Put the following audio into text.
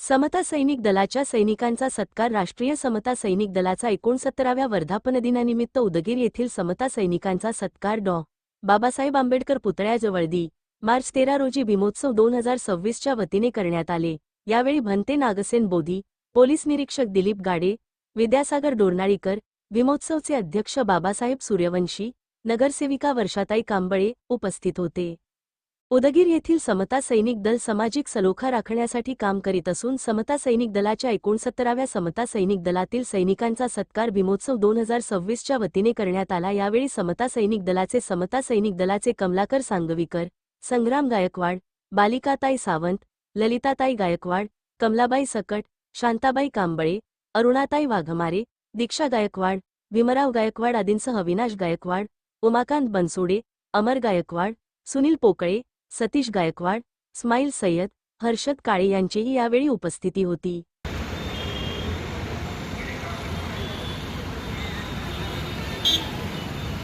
समता सैनिक दलाच्या सैनिकांचा सत्कार. राष्ट्रीय समता सैनिक दलाचा 69व्या वर्धापनदिनानिमित्त उदगीर येथील समता सैनिकांचा सत्कार डॉ. बाबासाहेब आंबेडकर पुतळ्याजवळ मार्च 13 रोजी भीमोत्सव 2026च्या वतीने करण्यात आले. यावेळी भंते नागसेन बोधी, पोलीस निरीक्षक दिलीप गाडे, विद्यासागर डोरनाळीकर, भीमोत्सवचे अध्यक्ष बाबासाहेब सूर्यवंशी, नगरसेविका वर्षाताई कांबळे उपस्थित होते. उदगीर येथील समता सैनिक दल सामाजिक सलोखा राखण्यासाठी काम करीत असून समता सैनिक दलाच्या 69व्या समता सैनिक दलातील सैनिकांचा सत्कार भीमोत्सव 2026च्या वतीने करण्यात आला. यावेळी समता सैनिक दलाचे कमलाकर सांगवीकर, संग्राम गायकवाड, बालिकाताई सावंत, ललिताताई गायकवाड, कमलाबाई सकट, शांताबाई कांबळे, अरुणाताई वाघमारे, दीक्षा गायकवाड, भीमराव गायकवाड आदींसह अविनाश गायकवाड, उमाकांत बनसोडे, अमर गायकवाड, सुनील पोकळे, सतीश गायकवाड, स्माईल सय्यद, हर्षद काळे यांचीही यावेळी उपस्थिती होती.